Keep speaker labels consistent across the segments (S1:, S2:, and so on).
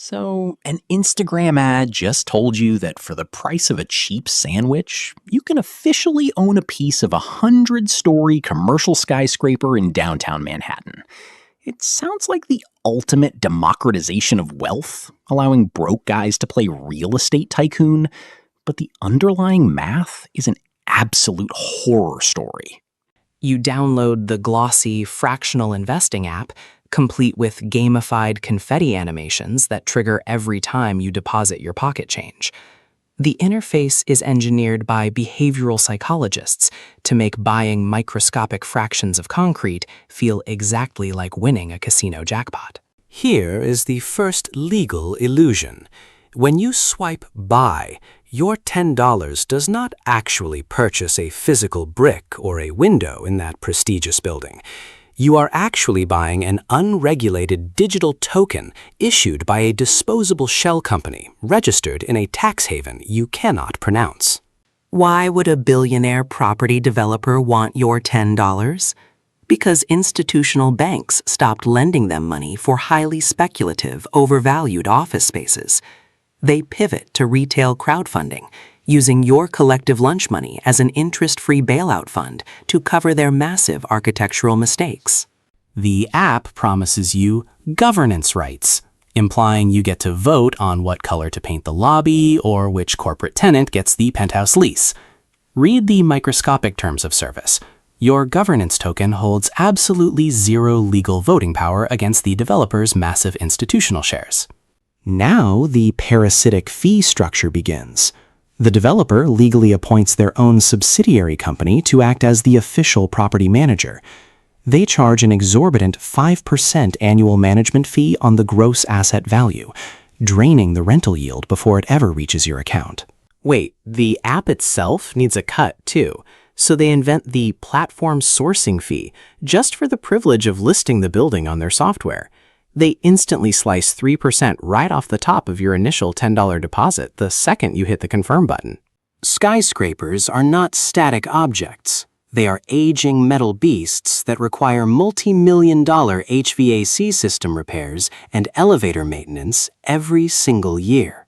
S1: So, an Instagram ad just told you that for the price of a cheap sandwich, you can officially own a piece of a 100-story commercial skyscraper in downtown Manhattan. It sounds like the ultimate democratization of wealth, allowing broke guys to play real estate tycoon, but the underlying math is an absolute horror story.
S2: You download the glossy Fractional investing app, complete with gamified confetti animations that trigger every time you deposit your pocket change. The interface is engineered by behavioral psychologists to make buying microscopic fractions of concrete feel exactly like winning a casino jackpot.
S3: Here is the first legal illusion. When you swipe buy, your $10 does not actually purchase a physical brick or a window in that prestigious building. You are actually buying an unregulated digital token issued by a disposable shell company registered in a tax haven you cannot pronounce.
S2: Why would a billionaire property developer want your $10? Because institutional banks stopped lending them money for highly speculative, overvalued office spaces. They pivot to retail crowdfunding, using your collective lunch money as an interest-free bailout fund to cover their massive architectural mistakes.
S3: The app promises you governance rights, implying you get to vote on what color to paint the lobby or which corporate tenant gets the penthouse lease. Read the microscopic terms of service. Your governance token holds absolutely zero legal voting power against the developer's massive institutional shares.
S4: Now the parasitic fee structure begins. The developer legally appoints their own subsidiary company to act as the official property manager. They charge an exorbitant 5% annual management fee on the gross asset value, draining the rental yield before it ever reaches your account.
S5: Wait, the app itself needs a cut, too. So they invent the platform sourcing fee just for the privilege of listing the building on their software. They instantly slice 3% right off the top of your initial $10 deposit the second you hit the confirm button.
S3: Skyscrapers are not static objects. They are aging metal beasts that require multi-million-dollar HVAC system repairs and elevator maintenance every single year.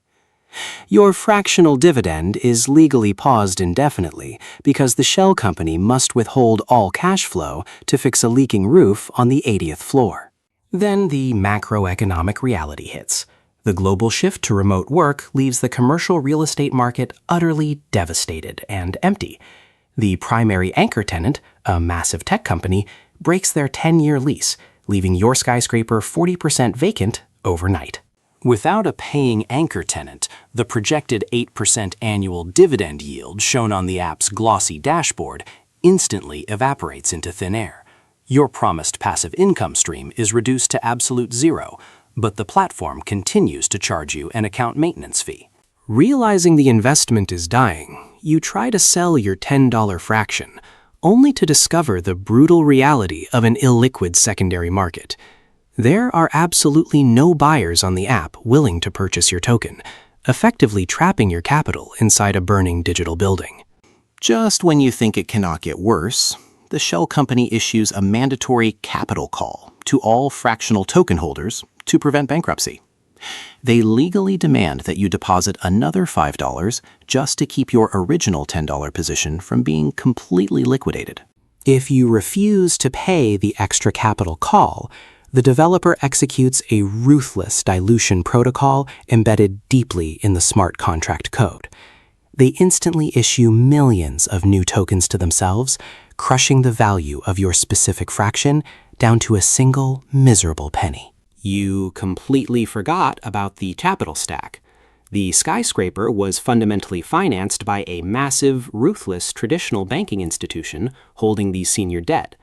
S3: Your fractional dividend is legally paused indefinitely because the shell company must withhold all cash flow to fix a leaking roof on the 80th floor. Then the macroeconomic reality hits. The global shift to remote work leaves the commercial real estate market utterly devastated and empty. The primary anchor tenant, a massive tech company, breaks their 10-year lease, leaving your skyscraper 40% vacant overnight. Without a paying anchor tenant, the projected 8% annual dividend yield shown on the app's glossy dashboard instantly evaporates into thin air. Your promised passive income stream is reduced to absolute zero, but the platform continues to charge you an account maintenance fee. Realizing the investment is dying, you try to sell your $10 fraction, only to discover the brutal reality of an illiquid secondary market. There are absolutely no buyers on the app willing to purchase your token, effectively trapping your capital inside a burning digital building.
S1: Just when you think it cannot get worse, the shell company issues a mandatory capital call to all fractional token holders to prevent bankruptcy. They legally demand that you deposit another $5 just to keep your original $10 position from being completely liquidated.
S3: If you refuse to pay the extra capital call, the developer executes a ruthless dilution protocol embedded deeply in the smart contract code. They instantly issue millions of new tokens to themselves, crushing the value of your specific fraction down to a single miserable penny.
S5: You completely forgot about the capital stack. The skyscraper was fundamentally financed by a massive, ruthless traditional banking institution holding the senior debt.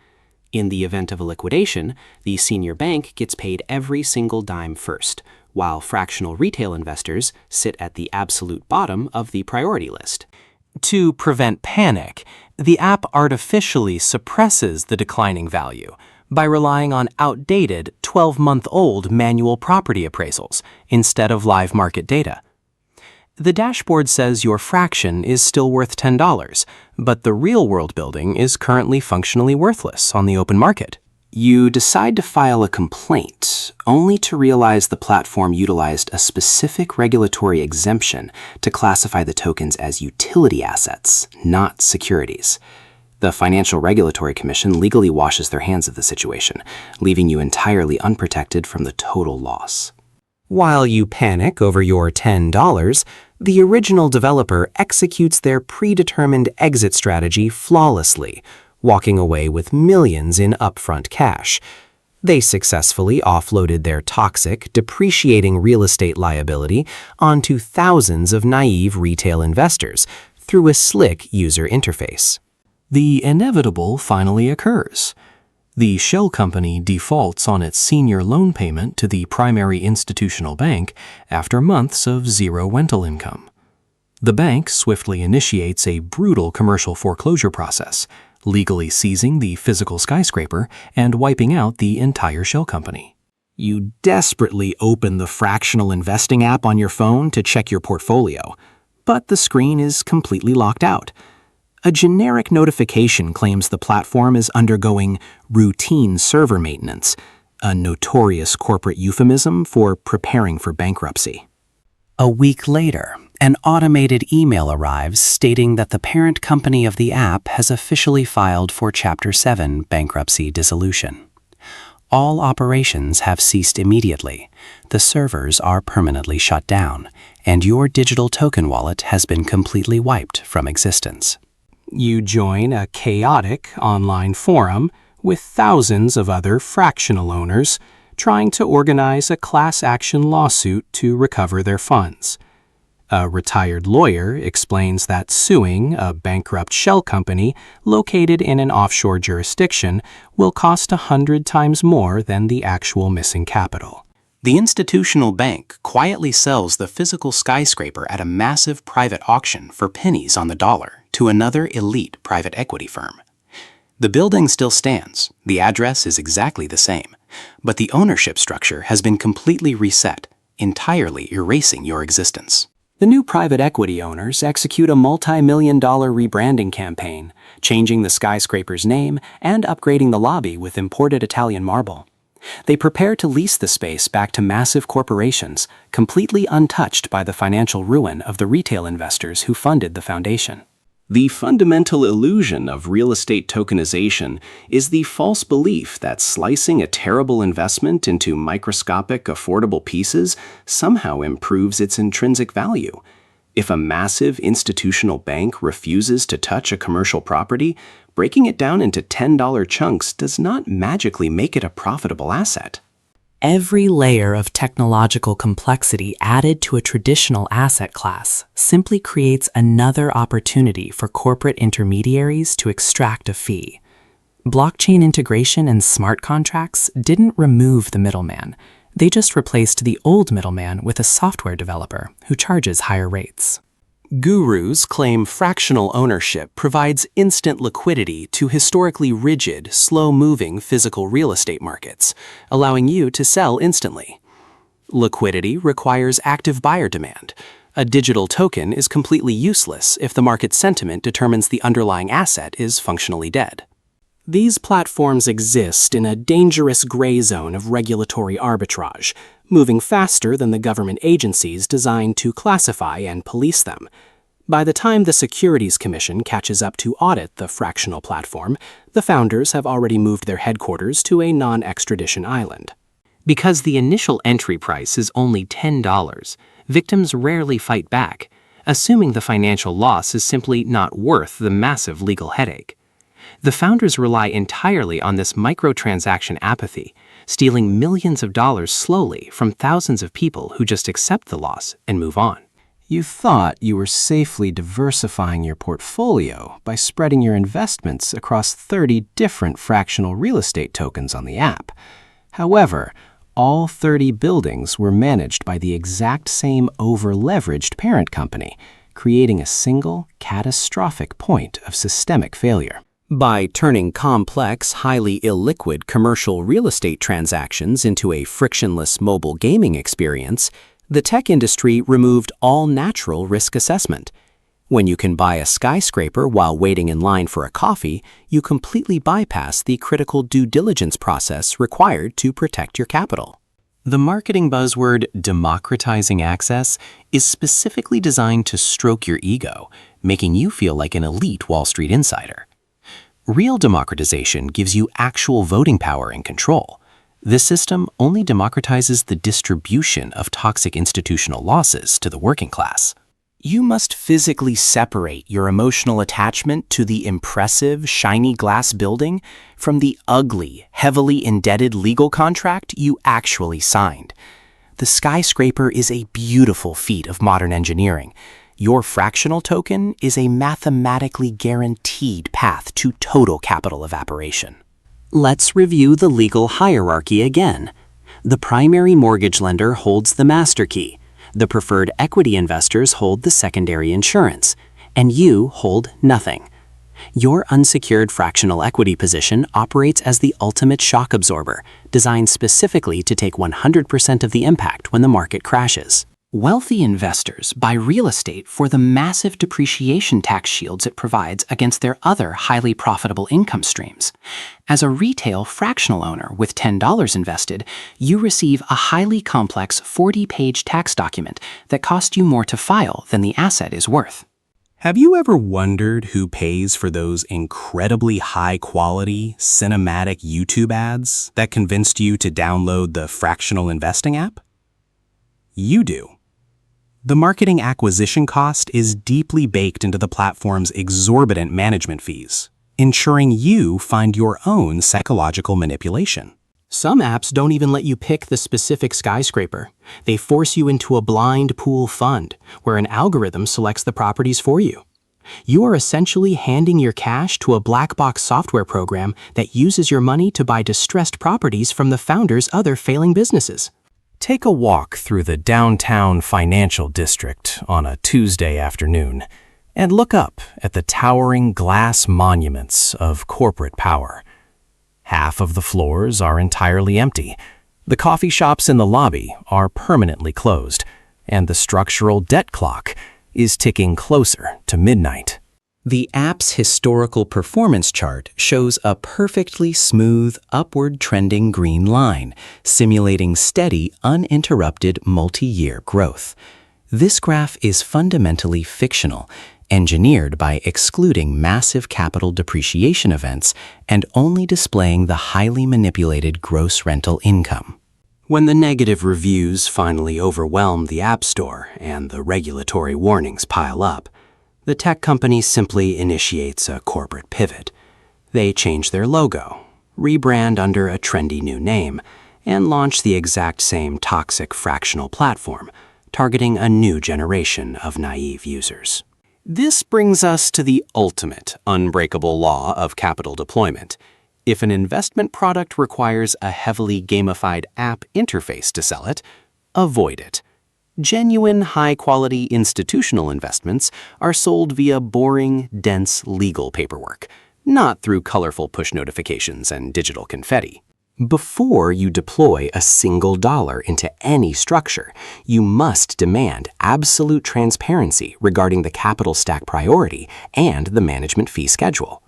S5: In the event of a liquidation, the senior bank gets paid every single dime first, while fractional retail investors sit at the absolute bottom of the priority list.
S3: To prevent panic, the app artificially suppresses the declining value by relying on outdated 12-month-old manual property appraisals instead of live market data. The dashboard says your fraction is still worth $10, but the real-world building is currently functionally worthless on the open market. You decide to file a complaint, only to realize the platform utilized a specific regulatory exemption to classify the tokens as utility assets, not securities. The Financial Regulatory Commission legally washes their hands of the situation, leaving you entirely unprotected from the total loss. While you panic over your $10, the original developer executes their predetermined exit strategy flawlessly, walking away with millions in upfront cash. They successfully offloaded their toxic, depreciating real estate liability onto thousands of naive retail investors through a slick user interface.
S4: The inevitable finally occurs. The shell company defaults on its senior loan payment to the primary institutional bank after months of zero rental income. The bank swiftly initiates a brutal commercial foreclosure process, legally seizing the physical skyscraper and wiping out the entire shell company.
S3: You desperately open the Fractional investing app on your phone to check your portfolio, but the screen is completely locked out. A generic notification claims the platform is undergoing routine server maintenance, a notorious corporate euphemism for preparing for bankruptcy. A week later, an automated email arrives stating that the parent company of the app has officially filed for Chapter 7 bankruptcy dissolution. All operations have ceased immediately, the servers are permanently shut down, and your digital token wallet has been completely wiped from existence. You join a chaotic online forum with thousands of other fractional owners trying to organize a class action lawsuit to recover their funds. A retired lawyer explains that suing a bankrupt shell company located in an offshore jurisdiction will cost 100 times more than the actual missing capital.
S1: The institutional bank quietly sells the physical skyscraper at a massive private auction for pennies on the dollar to another elite private equity firm. The building still stands, the address is exactly the same, but the ownership structure has been completely reset, entirely erasing your existence.
S3: The new private equity owners execute a multi-million-dollar rebranding campaign, changing the skyscraper's name and upgrading the lobby with imported Italian marble. They prepare to lease the space back to massive corporations, completely untouched by the financial ruin of the retail investors who funded the foundation. The fundamental illusion of real estate tokenization is the false belief that slicing a terrible investment into microscopic, affordable pieces somehow improves its intrinsic value. If a massive institutional bank refuses to touch a commercial property, breaking it down into $10 chunks does not magically make it a profitable asset.
S2: Every layer of technological complexity added to a traditional asset class simply creates another opportunity for corporate intermediaries to extract a fee. Blockchain integration and smart contracts didn't remove the middleman. They just replaced the old middleman with a software developer who charges higher rates.
S3: Gurus claim fractional ownership provides instant liquidity to historically rigid, slow-moving physical real estate markets, allowing you to sell instantly. Liquidity requires active buyer demand. A digital token is completely useless if the market sentiment determines the underlying asset is functionally dead. These platforms exist in a dangerous gray zone of regulatory arbitrage, moving faster than the government agencies designed to classify and police them. By the time the Securities Commission catches up to audit the fractional platform, the founders have already moved their headquarters to a non-extradition island.
S5: Because the initial entry price is only $10, victims rarely fight back, assuming the financial loss is simply not worth the massive legal headache. The founders rely entirely on this microtransaction apathy, stealing millions of dollars slowly from thousands of people who just accept the loss and move on.
S3: You thought you were safely diversifying your portfolio by spreading your investments across 30 different fractional real estate tokens on the app. However, all 30 buildings were managed by the exact same over-leveraged parent company, creating a single, catastrophic point of systemic failure. By turning complex, highly illiquid commercial real estate transactions into a frictionless mobile gaming experience, the tech industry removed all natural risk assessment. When you can buy a skyscraper while waiting in line for a coffee, you completely bypass the critical due diligence process required to protect your capital. The marketing buzzword democratizing access is specifically designed to stroke your ego, making you feel like an elite Wall Street insider. Real democratization gives you actual voting power and control. This system only democratizes the distribution of toxic institutional losses to the working class. You must physically separate your emotional attachment to the impressive, shiny glass building from the ugly, heavily indebted legal contract you actually signed. The skyscraper is a beautiful feat of modern engineering. Your fractional token is a mathematically guaranteed path to total capital evaporation. Let's review the legal hierarchy again. The primary mortgage lender holds the master key. The preferred equity investors hold the secondary insurance, and you hold nothing. Your unsecured fractional equity position operates as the ultimate shock absorber, designed specifically to take 100% of the impact when the market crashes. Wealthy investors buy real estate for the massive depreciation tax shields it provides against their other highly profitable income streams. As a retail fractional owner with $10 invested, you receive a highly complex 40-page tax document that costs you more to file than the asset is worth.
S4: Have you ever wondered who pays for those incredibly high-quality, cinematic YouTube ads that convinced you to download the Fractional Investing app? You do. The marketing acquisition cost is deeply baked into the platform's exorbitant management fees, ensuring you find your own psychological manipulation.
S3: Some apps don't even let you pick the specific skyscraper. They force you into a blind pool fund, where an algorithm selects the properties for you. You are essentially handing your cash to a black box software program that uses your money to buy distressed properties from the founder's other failing businesses.
S4: Take a walk through the downtown financial district on a Tuesday afternoon and look up at the towering glass monuments of corporate power. Half of the floors are entirely empty. The coffee shops in the lobby are permanently closed, and the structural debt clock is ticking closer to midnight.
S3: The app's historical performance chart shows a perfectly smooth, upward trending green line, simulating steady, uninterrupted multi-year growth. This graph is fundamentally fictional, engineered by excluding massive capital depreciation events and only displaying the highly manipulated gross rental income. When the negative reviews finally overwhelm the App Store and the regulatory warnings pile up, the tech company simply initiates a corporate pivot. They change their logo, rebrand under a trendy new name, and launch the exact same toxic fractional platform, targeting a new generation of naive users. This brings us to the ultimate unbreakable law of capital deployment. If an investment product requires a heavily gamified app interface to sell it, avoid it. Genuine, high-quality institutional investments are sold via boring, dense legal paperwork, not through colorful push notifications and digital confetti. Before you deploy a single dollar into any structure, you must demand absolute transparency regarding the capital stack priority and the management fee schedule.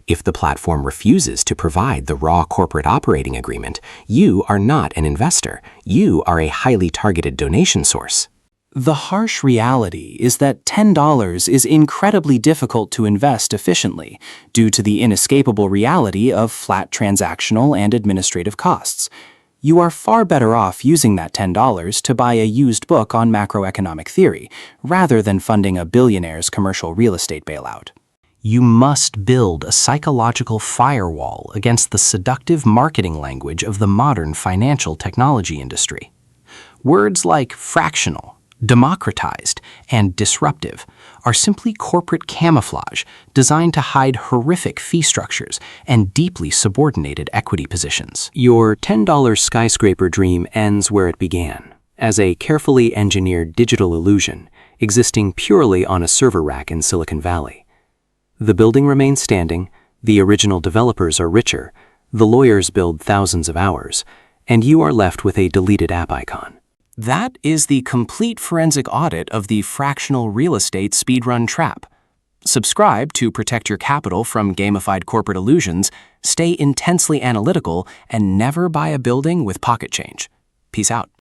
S3: If the platform refuses to provide the raw corporate operating agreement, you are not an investor. You are a highly targeted donation source. The harsh reality is that $10 is incredibly difficult to invest efficiently due to the inescapable reality of flat transactional and administrative costs. You are far better off using that $10 to buy a used book on macroeconomic theory rather than funding a billionaire's commercial real estate bailout. You must build a psychological firewall against the seductive marketing language of the modern financial technology industry. Words like fractional, democratized, and disruptive are simply corporate camouflage designed to hide horrific fee structures and deeply subordinated equity positions. Your $10 skyscraper dream ends where it began, as a carefully engineered digital illusion existing purely on a server rack in Silicon Valley. The building remains standing, the original developers are richer, the lawyers build thousands of hours, and you are left with a deleted app icon. That is the complete forensic audit of the fractional real estate speedrun trap. Subscribe to protect your capital from gamified corporate illusions, stay intensely analytical, and never buy a building with pocket change. Peace out.